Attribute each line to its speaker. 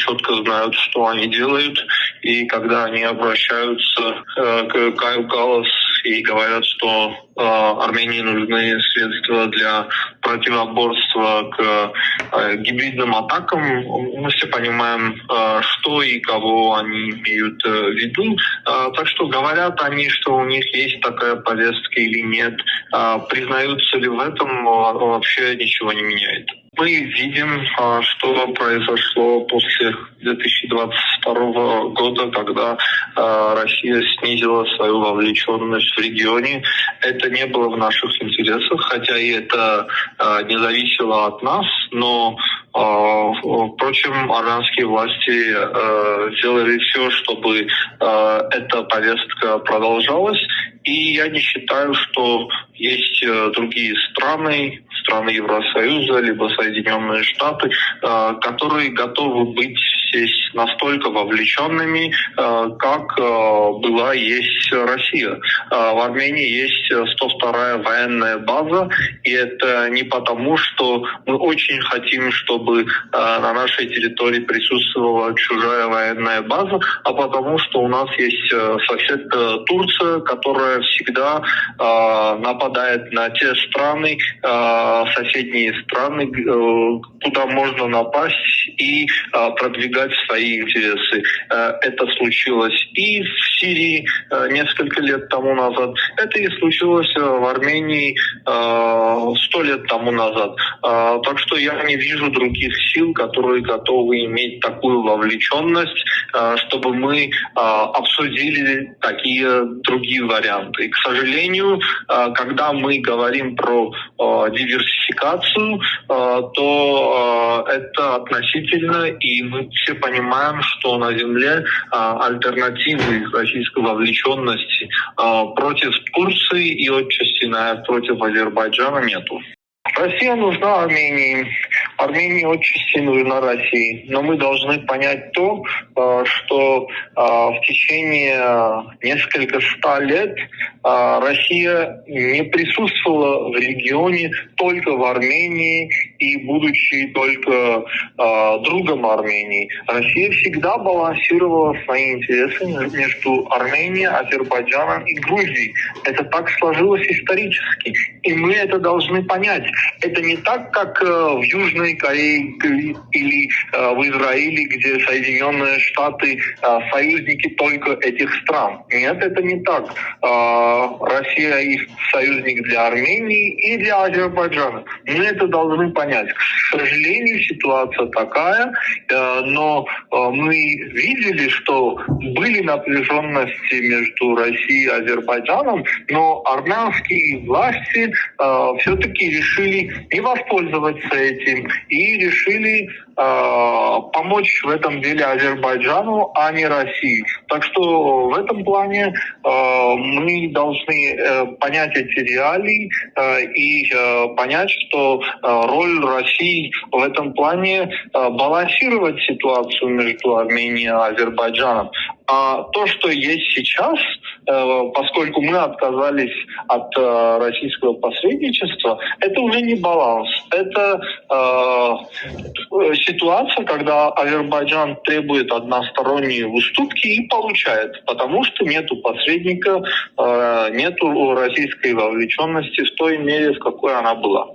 Speaker 1: четко знают, что они делают, и когда они обращаются к Каю Каллас и говорят, что Армении нужны средства для противоборства к гибридным атакам, мы все понимаем, что и кого они имеют в виду. Так что говорят они, что у них есть такая повестка или нет. Признаются ли в этом, вообще ничего не меняет. Мы видим, что произошло после 2022 года, когда Россия снизила свою вовлеченность в регионе. Это не было в наших интересах, хотя и это не зависело от нас, но впрочем, армянские власти сделали все, чтобы эта повестка продолжалась. И я не считаю, что есть другие страны Евросоюза, либо Соединенные Штаты, которые готовы быть здесь настолько вовлеченными, как была и есть Россия. В Армении есть 102-я военная база, и это не потому, что мы очень хотим, чтобы на нашей территории присутствовала чужая военная база, а потому, что у нас есть сосед Турция, которая всегда нападает на те страны, соседние страны, куда можно напасть и продвигать свои интересы. Это случилось и в Сирии несколько лет тому назад. Это и случилось в Армении 100 лет тому назад. Так что я не вижу других сил, которые готовы иметь такую вовлеченность, чтобы мы обсудили такие другие варианты. И, к сожалению, когда мы говорим про диверсификацию, то это относительно, и мы все понимаем, что на Земле альтернативы российской вовлеченности против Турции и отчасти против Азербайджана нету. Россия нужна Армении. Армении отчасти нужна России. Но мы должны понять то, что в течение нескольких 100 лет Россия не присутствовала в регионе только в Армении и будучи только другом Армении. Россия всегда балансировала свои интересы между Арменией, Азербайджаном и Грузией. Это так сложилось исторически. И мы это должны понять. Это не так, как в Южной Корее или в Израиле, где Соединенные Штаты союзники только этих стран. Нет, это не так. Россия и союзник для Армении и для Азербайджана. Мы это должны понять. К сожалению, ситуация такая, но мы видели, что были напряженности между Россией и Азербайджаном, но армянские власти все-таки решили не воспользоваться этим и решили помочь в этом деле Азербайджану, а не России. Так что в этом плане мы должны понять эти реалии и понять, что роль России в этом плане балансировать ситуацию между Арменией и Азербайджаном. А то, что есть сейчас, поскольку мы отказались от российского посредничества, это уже не баланс. Это ситуация, когда Азербайджан требует односторонние уступки и получает, потому что нету посредника, нету российской вовлеченности в той мере, в какой она была.